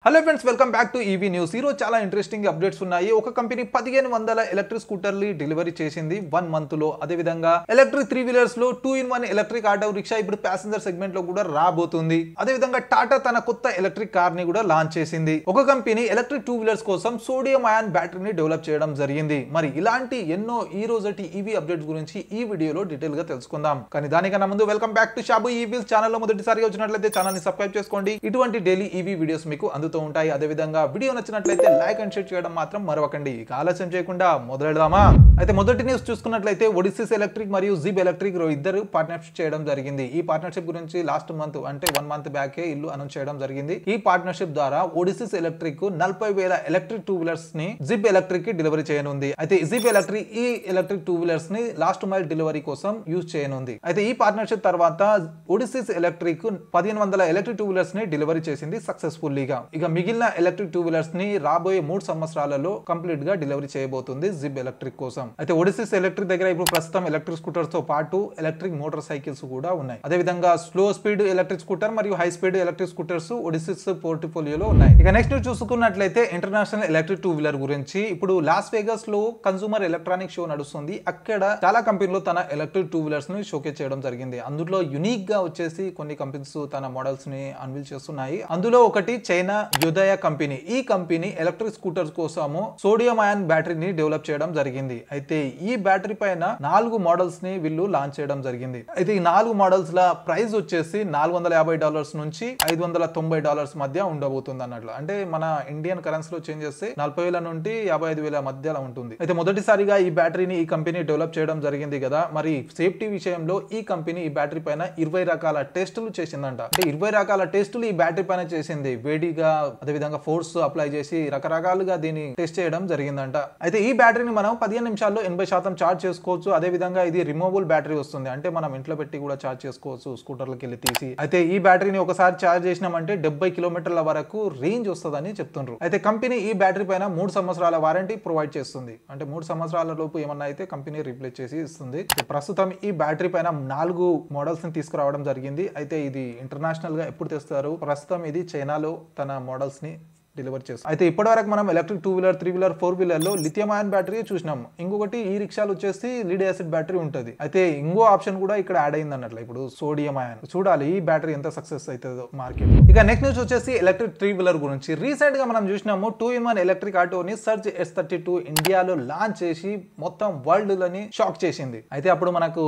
Hello friends welcome back to EV news. ఈరోజు చాలా interesting updates ఉన్నాయి. ఒక కంపెనీ 1500 ఎలక్ట్రిక్ స్కూటర్లు డెలివరీ చేసింది 1 మంత్ లో. అదేవిధంగా ఎలక్ట్రిక్ 3 వీలర్స్ లో 2-in-1 ఎలక్ట్రిక్ ఆటో రిక్షా ఇప్పుడు ప్యాసింజర్ సెగ్మెంట్ లో కూడా రాబోతుంది. అదేవిధంగా టాటా తన కొత్త ఎలక్ట్రిక్ కార్ ని కూడా లాంచ్ చేసింది. ఒక కంపెనీ ఎలక్ట్రిక్ 2 వీలర్స్ కోసం సోడియం అయాన్ బ్యాటరీని డెవలప్ చేయడం జరిగింది. మరి ఇలాంటి ఎన్నో ఈ రోజటి ఈవీ అప్డేట్స్ గురించి ఈ వీడియోలో డీటెయిల్ గా తెలుసుకుందాం. కానీ దానికన్నా ముందు welcome back to Shabu EVs channel లో మొదటిసారిగా వచ్చినట్లయితే ఛానల్ ని సబ్స్క్రైబ్ చేసుకోండి. ఇటువంటి డైలీ ఈవీ వీడియోస్ మీకు ఉంటాయి. అదే విధంగా వీడియో నచ్చినట్లయితే లైక్ అండ్ షేర్ చేయడం మాత్రం మరవకండి. ఇక ఆలస్యం చేయకుండా మొదలెడదామా? అయితే మొదటి న్యూస్ చూసుకున్నట్లయితే ఒడిసిస్ ఎలక్ట్రిక్ మరియు జిబ్ ఎలక్ట్రిక్ ఇద్దరు పార్ట్నర్షిప్ చేయడం జరిగింది. ఈ పార్ట్నర్షిప్ గురించి లాస్ట్ మంత్ అంటే 1 మంత్ బ్యాకే ఇల్లు అనౌన్స్ చేయడం జరిగింది. ఈ పార్ట్నర్షిప్ ద్వారా ఒడిసిస్ ఎలక్ట్రిక్ 40,000 ఎలక్ట్రిక్ 2 వీలర్స్ ని జిబ్ ఎలక్ట్రిక్ కి డెలివరీ చేయనుంది. అయితే జిబ్ ఎలక్ట్రిక్ ఈ ఎలక్ట్రిక్ 2 వీలర్స్ ని లాస్ట్ మైల్ డెలివరీ కోసం యూజ్ చేయనుంది. అయితే ఈ పార్ట్నర్షిప్ తర్వాత ఒడిసిస్ ఎలక్ట్రిక్ 1500 ఎలక్ట్రిక్ 2 వీలర్స్ ని డెలివరీ చేసింది సక్సెస్ఫుల్లీ గా. ఇక మిగిలిన ఎలక్ట్రిక్ 2 వీలర్స్ ని రాబోయే 3 సంవత్సరాలలో కంప్లీట్ గా డెలివరీ చేయబోతుంది జిబ్ ఎలక్ట్రిక్ కోసం. అయితే ఒడిసిస్ ఎలక్ట్రిక్ దగ్గర ఇప్పుడు ప్రస్తుతం ఎలక్ట్రిక్ స్కూటర్స్ తో పాటు ఎలక్ట్రిక్ మోటార్ సైకిల్స్ కూడా ఉన్నాయి. అదే విధంగా స్లో స్పీడ్ ఎలక్ట్రిక్ స్కూటర్ మరియు హై స్పీడ్ ఎలక్ట్రిక్ స్కూటర్స్ ఒడిసిస్ పోర్ట్ఫోలియోలో ఉన్నాయి. ఇక నెక్స్ట్ చూసుకున్నట్లయితే ఇంటర్నేషనల్ ఎలక్ట్రిక్ 2 వీలర్ గురించి ఇప్పుడు లాస్ వేగస్ లో కన్సూమర్ ఎలక్ట్రానిక్ షో నడుస్తుంది. అక్కడ చాలా కంపెనీలు తన ఎలక్ట్రిక్ 2 వీలర్స్ ని షోకేస్ చేయడం జరిగింది. అందులో యునిక్ గా వచ్చేసి కొన్ని కంపెనీస్ తన మోడల్స్ ని అన్వీల్ చేస్తున్నాయి. అందులో ఒకటి చైనా యుదయ కంపెనీ. ఈ కంపెనీ ఎలక్ట్రిక్ స్కూటర్స్ కోసము సోడియం అయాన్ బ్యాటరీని డెవలప్ చేయడం జరిగింది. అయితే ఈ బ్యాటరీ పైన 4 మోడల్స్ ని వీళ్ళు లాంచ్ చేయడం జరిగింది. అయితే ఈ 4 మోడల్స్ ల ప్రైస్ వచ్చేసి $450 నుంచి $590 మధ్య ఉండబోతుంది అన్నట్లు. అంటే మన ఇండియన్ కరెన్సీలో చేంజ్ చేస్తే 40,000 నుండి 55,000 మధ్యలో ఉంటుంది. అయితే మొదటిసారిగా ఈ బ్యాటరీని ఈ కంపెనీ డెవలప్ చేయడం జరిగింది కదా. మరి సేఫ్టీ విషయంలో ఈ కంపెనీ ఈ బ్యాటరీ పైన 20 రకాల టెస్టులు చేసిందంట. అంటే 20 రకాల టెస్టులు ఈ బ్యాటరీ పైన చేసింది. వేడిగా అదేవిధంగా ఫోర్స్ అప్లై చేసి రకరకాలుగా దీన్ని టెస్ట్ చేయడం జరిగిందంట. అయితే ఈ బ్యాటరీని మనం 15 నిమిషాల్లో 80% ఛార్జ్ చేసుకోవచ్చు. అదే విధంగా ఇది రిమూవబుల్ బ్యాటరీ వస్తుంది. అంటే మనం ఇంట్లో పెట్టి కూడా ఛార్జ్ చేసుకోవచ్చు స్కూటర్లకి వెళ్ళి తీసి. అయితే ఈ బ్యాటరీని ఒకసారి ఛార్జ్ చేసినామంటే 70 కిలోమీటర్ల వరకు రేంజ్ వస్తుందని చెప్తున్నారు. అయితే కంపెనీ ఈ బ్యాటరీ పైన 3 సంవత్సరాల వారంటీ ప్రొవైడ్ చేస్తుంది. అంటే 3 సంవత్సరాల లోపు ఏమన్నా అయితే కంపెనీ రీప్లేస్ చేసి ఇస్తుంది. ప్రస్తుతం ఈ బ్యాటరీ పైన 4 మోడల్స్ ని తీసుకురావడం జరిగింది. అయితే ఇది ఇంటర్నేషనల్ గా ఎప్పుడు తెస్తారు? ప్రస్తుతం ఇది చైనాలో తన మోడల్స్ ని డెలివర్ చేస్తాం. అయితే ఇప్పటివరకు మనం ఎలక్ట్రిక్ 2 వీలర్ 3 వీలర్ 4 వీలర్ లో లిథియం అయాన్ బ్యాటరీ చూసినాం. ఇంకొకటి ఈ రిక్షాలు వచ్చేసి లీడ్ యాసిడ్ బ్యాటరీ ఉంటుంది. అయితే ఇంకో ఆప్షన్ కూడా ఇక్కడ యాడ్ అయింది అన్నట్లు. ఇప్పుడు సోడియం అయాన్. చూడాలి ఈ బ్యాటరీ ఎంత సక్సెస్ అవుతుందో మార్కెట్. ఇక నెక్స్ట్ న్యూస్ వచ్చేసి ఎలక్ట్రిక్ 3 వీలర్ గురించి. రీసెంట్ గా మనం చూసినాము 2-in-1 ఎలక్ట్రిక్ ఆటోని సర్జ్ S32 ఇండియాలో లాంచ్ చేసి మొత్తం వరల్డ్ లని షాక్ చేసింది. అయితే అప్పుడు మనకు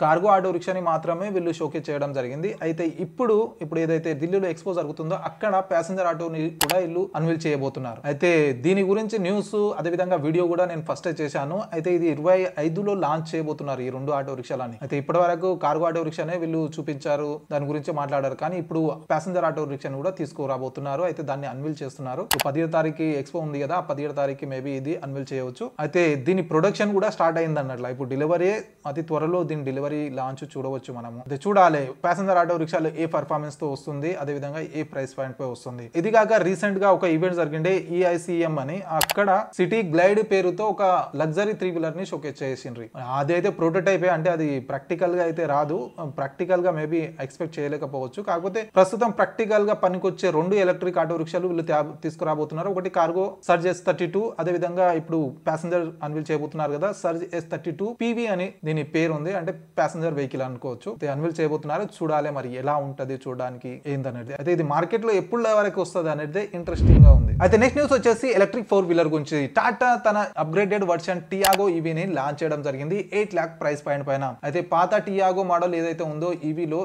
కార్గో ఆటో రిక్షాని మాత్రమే వీళ్ళు షోకేస్ చేయడం జరిగింది. అయితే ఇప్పుడు ఏదైతే ఢిల్లీలో ఎక్స్పో జరుగుతుందో అక్కడ ప్యాసింజర్ ఆటోని కూడా వీళ్ళు అన్వీల్ చేయబోతున్నారు. అయితే దీని గురించి న్యూస్ అదేవిధంగా వీడియో కూడా నేను ఫస్ట్ చేశాను. అయితే ఇది 25లో లాంచ్ చేయబోతున్నారు ఈ 2 ఆటో రిక్షాలని. అయితే ఇప్పటి వరకు కార్గో ఆటో రిక్షానే వీళ్ళు చూపించారు, దాని గురించి మాట్లాడారు. కానీ ఇప్పుడు ప్యాసింజర్ ఆటో రిక్షాని కూడా తీసుకురాబోతున్నారు. అయితే దాన్ని అన్వీల్ చేస్తున్నారు. 17వ తారీఖు ఎక్స్పో ఉంది కదా, 17వ తారీఖు మేబీ ఇది అన్వీల్ చేయవచ్చు. అయితే దీని ప్రొడక్షన్ కూడా స్టార్ట్ అయింది అన్నట్లు. ఇప్పుడు డెలివరీ అతి త్వరలో దీని డెలివరీ లాంచ్ చూడవచ్చు మనము. అయితే చూడాలి ప్యాసింజర్ ఆటో రిక్షాలు ఏ పర్ఫార్మెన్స్ తో వస్తుంది, అదేవిధంగా ఏ ప్రైస్ పాయింట్ పై వస్తుంది. ఇది కాక రీసెంట్ గా ఒక ఈవెంట్ జరిగిండే EICM అని, అక్కడ సిటీ గ్లైడ్ పేరుతో ఒక లగ్జరీ 3 వీలర్ ని షోకేస్ చేసిండ్రు. అదైతే ప్రోటోటైప్, అంటే అది ప్రాక్టికల్ గా అయితే రాదు. ప్రాక్టికల్ గా మేబీ ఎక్స్పెక్ట్ చేయలేకపోవచ్చు. కాకపోతే ప్రస్తుతం ప్రాక్టికల్ గా పనికొచ్చే 2 ఎలక్ట్రిక్ ఆటో రిక్షాలు వీళ్ళు తీసుకురాబోతున్నారు. ఒకటి కార్గో సర్జ్ S32, అదే విధంగా ఇప్పుడు ప్యాసింజర్ అన్వీల్ చేయబోతున్నారు కదా సర్జ్ S32 PV అని దీని పేరు ఉంది. అంటే ప్యాసింజర్ వెహికల్ అనుకోవచ్చు. అన్వీల్ చేయబోతున్నారు. చూడాలి మరి ఎలా ఉంటది చూడడానికి ఏందనేది. అయితే ఇది మార్కెట్ లో ఎప్పుడు వరకు వస్తుంది అనేది ఇంట్రెస్టింగ్ గా ఉంది. అయితే నెక్స్ట్ న్యూస్ వచ్చేసి ఎలక్ట్రిక్ 4 వీలర్ గురించి. టాటా తన అప్గ్రేడెడ్ వర్షన్ టియాగో ఈవీని లాంచ్ చేయడం జరిగింది 8 lakh ప్రైస్ పాయింట్ పైన. అయితే పాత టియాగో మోడల్ ఏదైతే ఉందో ఈవీలో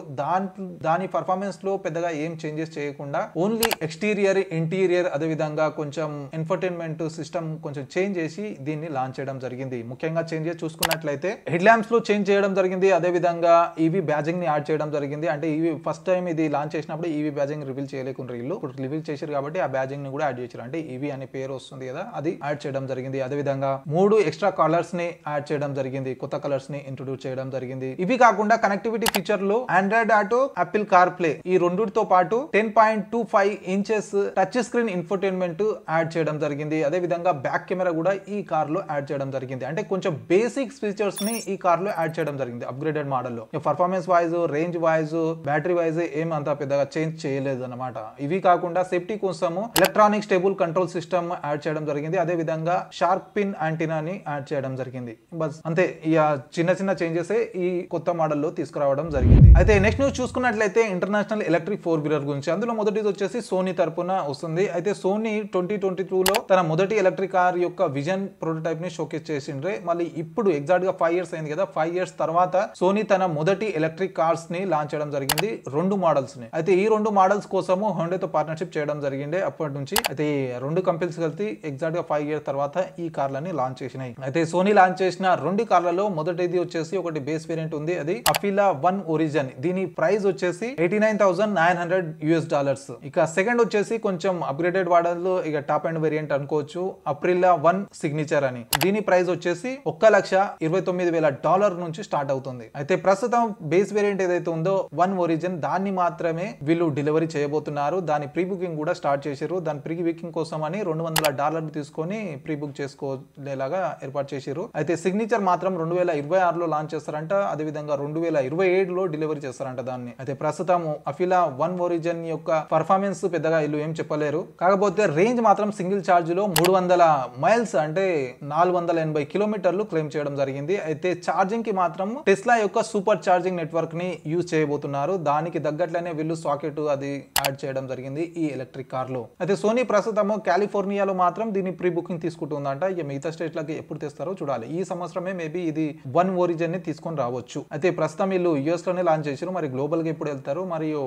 దాని పర్ఫార్మెన్స్ లో పెద్దగా ఏం చేంజెస్ చేయకుండా ఓన్లీ ఎక్స్టీరియర్ ఇంటీరియర్ అదే విధంగా కొంచెం ఇన్ఫర్టైన్మెంట్ సిస్టమ్ కొంచెం చేంజ్ చేసి దీన్ని లాంచ్ చేయడం జరిగింది. ముఖ్యంగా చేంజెస్ చూసుకున్నట్లయితే హెడ్ ల్యాంప్స్ లో చేంజ్ చేయడం జరిగింది. అదే విధంగా ఈవీ బ్యాజింగ్ ని యాడ్ చేయడం జరిగింది. అంటే ఈవీ ఫస్ట్ టైం ఇది లాంచ్ చేసినప్పుడు ఈవీ బ్యాజింగ్ రివీల్ చేయలేకుండా వీళ్ళు ఇప్పుడు రివీల్ చేశారు కాబట్టి ఆ బ్యాజింగ్ ని కూడా యాడ్ చేశారు. అంటే ఈవీ అనే పేరు వస్తుంది కదా, అది యాడ్ చేయడం జరిగింది. అదే విధంగా 3 ఎక్స్ట్రా కలర్స్ ని యాడ్ చేయడం జరిగింది. కొత్త కలర్స్ ని ఇంట్రొడ్యూస్ చేయడం జరిగింది. ఇవి కాకుండా కనెక్టివిటీ ఫీచర్ లో Android auto, Apple car play ఈ రెండుతో పాటు 10.25 inches touch screen infotainment add చేయడం జరిగింది. అదే విధంగా బ్యాక్ కెమెరా కూడా ఈ కార్ లో యాడ్ చేయడం జరిగింది. అంటే కొంచెం బేసిక్ ఫీచర్స్ ని ఈ కార్ లో యాడ్ చేయడం జరిగింది అప్గ్రేడెడ్ మోడల్ లో. Performance wise, range wise, battery wise ఏం అంత పెద్దగా చేంజ్ చేయలేదు అన్నమాట. ఇవి కాకుండా సేఫ్టీ కోసము electronic stable control system add చేయడం జరిగింది. అదే విధంగా షార్ప్ పిన్ యాంటీనాని యాడ్ చేయడం జరిగింది. బస్ అంతే, ఇక చిన్న చిన్న చేంజెస్ ఈ కొత్త మోడల్లో తీసుకురావడం జరిగింది. అయితే నెక్స్ట్ న్యూస్ చూసుకున్నట్లయితే ఇంటర్నేషనల్ ఎలక్ట్రిక్ 4-వీలర్ గురించి. అందులో మొదటిది వచ్చేసి సోనీ తరపున వస్తుంది. అయితే సోనీ 2022లో తన మొదటి ఎలక్ట్రిక్ కార్ యొక్క విజన్ ప్రోటోటైప్ ని షోకేస్ చేసిండ్రే. మళ్ళీ ఇప్పుడు ఎగ్జాక్ట్ గా 5 ఇయర్స్ అయింది కదా, 5 ఇయర్స్ తర్వాత సోనీ తన మొదటి ఎలక్ట్రిక్ కార్స్ ని లాంచ్ చేయడం జరిగింది, 2 మోడల్స్ ని. అయితే ఈ 2 మోడల్స్ కోసము హోండాతో పార్ట్నర్షిప్ చేయడం జరిగింది అప్పటి నుంచి. అయితే ఈ 2 కంపెనీస్ కలిసి ఎగ్జాక్ట్ గా 5 ఇయర్స్ తర్వాత ఈ కార్లని లాంచ్ చేసినాయి. అయితే సోనీ లాంచ్ చేసిన 2 కార్లలో మొదటిది వచ్చేసి ఒకటి బేస్ వేరియంట్ ఉంది, అది అఫిలా 1 ఒరిజిన్. దీని ప్రైస్ వచ్చేసి $89,900. ఇక సెకండ్ వచ్చేసి కొంచెం అప్గ్రేడెడ్ మోడల్, ఇక టాప్ అండ్ వేరియంట్ అనుకోవచ్చు, అప్రిలా 1 సిగ్నేచర్ అని. దీని ప్రైస్ వచ్చేసి $1,29,000 నుంచి స్టార్ట్ అవుతుంది. అయితే ప్రస్తుతం బేస్ వేరియంట్ ఏదైతే ఉందో 1 ఒరిజిన్, దాన్ని మాత్రమే వీళ్ళు డెలివరీ చేయబోతున్నారు. దాని ప్రీ బుకింగ్ కూడా స్టార్ట్ చేశారు. దాని ప్రీ బుకింగ్ కోసం అని $200 తీసుకొని ప్రీ బుక్ చేసుకోలేలాగా ఏర్పాటు చేశారు. అయితే సిగ్నేచర్ మాత్రం 2026లో లాంచ్ చేస్తారంట, అదేవిధంగా 2027లో డెలివరీ చేస్తారంట దాన్ని. అయితే ప్రస్తుతం అఫిలా 1 ఒరిజిన్ యొక్క పర్ఫార్మెన్స్ పెద్దగా వీళ్ళు ఏం చెప్పలేరు. కాకపోతే రేంజ్ మాత్రం సింగిల్ ఛార్జ్ లో 300 మైల్స్ అంటే 480 కిలోమీటర్లు క్లెయిమ్ చేయడం జరిగింది. అయితే ఛార్జింగ్ కి మాత్రం టెస్లా యొక్క సూపర్ ఛార్జింగ్ నెట్వర్క్ ని యూజ్ చేయబోతున్నారు. దానికి తగ్గట్లనే వీళ్ళు సాకెట్ అది యాడ్ చేయడం జరిగింది ఈ ఎలక్ట్రిక్ కార్ లో. అయితే సోనీ ప్రస్తుతం కాలిఫోర్నియాలో మాత్రం దీన్ని ప్రీ బుకింగ్ తీసుకుంటుందంట. ఇక మిగతా స్టేట్లకి ఎప్పుడు తెస్తారో చూడాలి. ఈ సంవత్సరమే మేబీ ఇది 1 ఒరిజిన్ ని తీసుకొని రావచ్చు. అయితే ప్రస్తుతం వీళ్ళు యూఎస్ లోనే లాంచ్ చేశారు. మరి గ్లోబల్ గా ఎప్పుడు వెళ్తారు, మరియు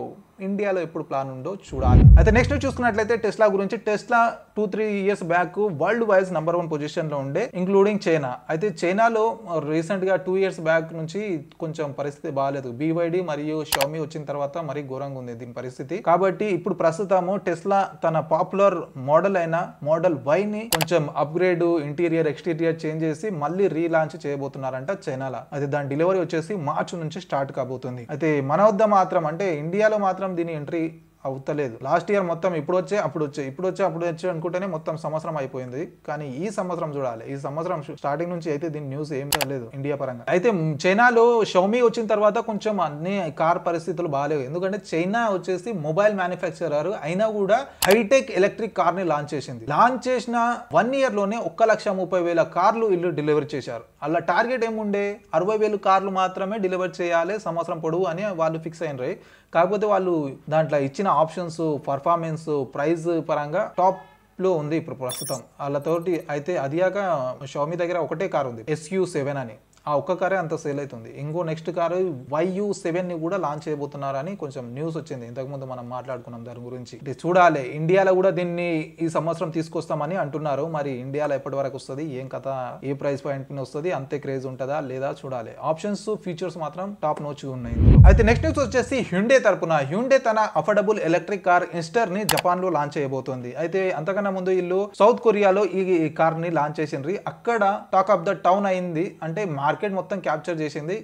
ఇండియాలో ఎప్పుడు ప్లాన్ ఉందో చూడాలి. అయితే నెక్స్ట్ చూసుకున్నట్లయితే టెస్లా గురించి. Tesla 2-3 years back world wise number 1 position లో ఉండే, ఇంక్లూడింగ్ చైనా. అయితే చైనాలో రీసెంట్ గా 2 ఇయర్స్ బ్యాక్ నుంచి కొంచెం పరిస్థితి బాగాలేదు. BYD మరియు షామీ వచ్చిన తర్వాత మరి ఘోరంగా ఉంది దీని పరిస్థితి. కాబట్టి ఇప్పుడు ప్రస్తుతము టెస్లా తన పాపులర్ మోడల్ అయిన మోడల్ Y ని కొంచెం అప్గ్రేడ్, ఇంటీరియర్ ఎక్స్టీరియర్ చేంజ్ చేసి మళ్ళీ రీలాంచ్ చేయబోతున్నారంట చైనాలో. అయితే దాని డెలివరీ వచ్చేసి మార్చి నుంచి స్టార్ట్ కాబోతుంది. అయితే మన వద్ద మాత్రం అంటే ఇండియాలో మాత్రం దీని ఎంట్రీ అవుతలేదు. లాస్ట్ ఇయర్ మొత్తం ఇప్పుడు వచ్చే అప్పుడు వచ్చే అనుకుంటేనే మొత్తం సంవత్సరం అయిపోయింది. కానీ ఈ సంవత్సరం చూడాలి, ఈ సంవత్సరం స్టార్టింగ్ నుంచి అయితే దీని న్యూస్ ఏం లేదు ఇండియా పరంగా. అయితే చైనాలో షామీ వచ్చిన తర్వాత కొంచెం అన్ని కార్ పరిస్థితులు బాగాలేవు. ఎందుకంటే చైనా వచ్చేసి మొబైల్ మ్యానుఫ్యాక్చరర్ అయినా కూడా హైటెక్ ఎలక్ట్రిక్ కార్ ని లాంచ్ చేసింది. లాంచ్ చేసిన 1 ఇయర్ లోనే 1,30,000 కార్లు ఇల్లు డెలివరీ చేశారు. అలా టార్గెట్ ఏముండే 60,000 కార్లు మాత్రమే డెలివరీ చేయాలి సంవత్సరం పొడవు అని వాళ్ళు ఫిక్స్ అయినరు. కాకపోతే వాళ్ళు దాంట్లో ఇచ్చిన ఆప్షన్స్, పర్ఫార్మెన్స్, ప్రైస్ పరంగా టాప్ లో ఉంది ఇప్పుడు ప్రస్తుతం వాళ్ళతోటి. అయితే అదియాక షామీ దగ్గర ఒకటే కార్ ఉంది, SU7 అని. ఆ ఒక్క కారే అంత సేల్ అవుతుంది. ఇంకో నెక్స్ట్ కారు YU7 ని కూడా లాంచ్ చేయబోతున్నారని కొంచెం న్యూస్ వచ్చింది. ఇంతకుముందు మనం మాట్లాడుకున్నాం దాని గురించి. చూడాలి, ఇండియాలో కూడా దీన్ని ఈ సంవత్సరం తీసుకొస్తామని అంటున్నారు. మరి ఇండియాలో ఎప్పటి వరకు వస్తుంది, ఏం కథ, ఏ ప్రైస్ పాయింట్ వస్తుంది, అంతే క్రేజ్ ఉంటుందా లేదా చూడాలి. ఆప్షన్స్, ఫీచర్స్ మాత్రం టాప్ నోచ్ ఉన్నాయి. అయితే నెక్స్ట్ న్యూస్ వచ్చేసి హ్యుండే తరపున. హ్యుండే తన అఫోర్డబుల్ ఎలక్ట్రిక్ కార్ ఇన్స్టర్ ని జపాన్ లో లాంచ్ చేయబోతోంది. అయితే అంతకన్నా ముందు వీళ్ళు సౌత్ కొరియాలో ఈ కార్ ని లాంచ్ చేసిండ్రి. అక్కడ టాక్ ఆఫ్ ద టౌన్ అయింది. అంటే మార్కెట్ మొత్తం క్యాప్చర్ చేసింది.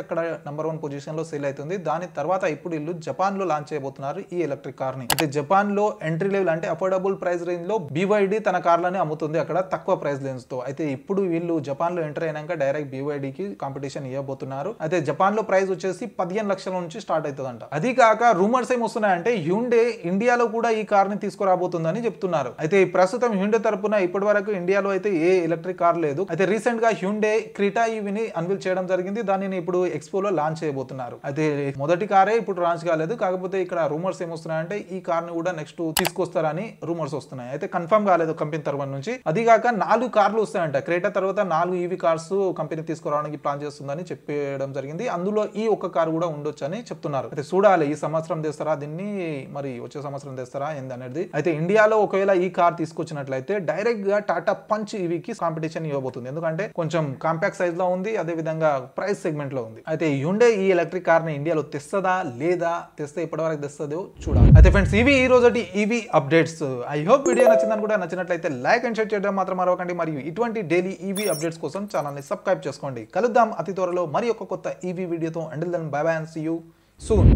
అక్కడ నంబర్ 1 పొజిషన్ లో సేల్ అవుతుంది. దాని తర్వాత ఇప్పుడు వీళ్ళు జపాన్ లో లాంచ్ చేయబోతున్నారు ఈ ఎలక్ట్రిక్ కార్ ని. అయితే జపాన్ లో ఎంట్రీ లెవెల్ అంటే అఫోర్డబుల్ ప్రైస్ రేంజ్ లో BYD తన కార్లని అమ్ముతుంది అక్కడ తక్కువ ప్రైస్ రేంజ్ తో. అయితే ఇప్పుడు వీళ్ళు జపాన్ లో ఎంటర్ అయినాక డైరెక్ట్ BYD కి కాంపిటీషన్ ఇవ్వబోతున్నారు. అయితే జపాన్ లో ప్రైస్ వచ్చేసి 15 లక్షల నుంచి స్టార్ట్ అవుతుందంట. అది కాక రూమర్స్ ఏం వస్తున్నాయంటే హ్యుండే ఇండియాలో కూడా ఈ కార్ ని తీసుకురాబోతుందని చెప్తున్నారు. అయితే ప్రస్తుతం హ్యుండే తరపున ఇప్పటి వరకు ఇండియాలో అయితే ఏ ఎలక్ట్రిక్ కార్ లేదు. అయితే రీసెంట్ గా హ్యుండే క్రీటా ఈవీని అన్వీల్ చేయడం జరిగింది. దానిని ఇప్పుడు ఎక్స్పోలో లాంచ్ చేయబోతున్నారు. అయితే మొదటి కారే ఇప్పుడు లాంచ్ కాలేదు. కాకపోతే ఇక్కడ రూమర్స్ ఏమొస్తున్నాయంటే ఈ కార్ ని కూడా నెక్స్ట్ తీసుకొస్తారని రూమర్స్ వస్తున్నాయి. అయితే కన్ఫర్మ్ కాలేదు కంపెనీ తరఫు నుంచి. అది కాక 4 కార్లు వస్తాయంట. క్రేటా తర్వాత 4 EV కార్స్ కంపెనీ తీసుకురావడానికి ప్లాన్ చేస్తుందని చెప్పడం జరిగింది. అందులో ఈ ఒక్క కార్ కూడా ఉండొచ్చు అని చెప్తున్నారు. అయితే చూడాలి, ఈ సంవత్సరం తెస్తారా దీన్ని, మరి వచ్చే సంవత్సరం తెస్తారా ఏంది అనేది. అయితే ఇండియాలో ఒకవేళ ఈ కార్ తీసుకొచ్చినట్లయితే డైరెక్ట్ గా టాటా పంచ్ ఈవీకి కాంపిటీషన్ ఇవ్వబోతుంది. ఎందుకంటే కొంచెం కాంపాక్ట్ సైజ్ లో ఉంది, అదే విధంగా ప్రైస్ సెగ్మెంట్ లో ఉంది. అయితే హ్యుండే ఈ ఎలక్ట్రిక్ కార్ ని ఇండియాలో తెస్తదా లేదా, తెస్తే ఇప్పటివరకు తెస్తుందో చూడాలి. అయితే ఫ్రెండ్స్, ఇవి ఈ రోజు EV updates. I hope video నచ్చిందని కూడా. నచ్చినట్లయితే లైక్ అండ్ షేర్ చేయడం మాత్రం మరవకండి. మరియు ఇటువంటి డైలీ ఈవీ అప్డేట్స్ కోసం ఛానల్ ని సబ్స్క్రైబ్ చేసుకోండి. కలుద్దాం అతి త్వరలో మరి ఒక కొత్త ఈవీ వీడియోతో. Until then bye bye and see you soon.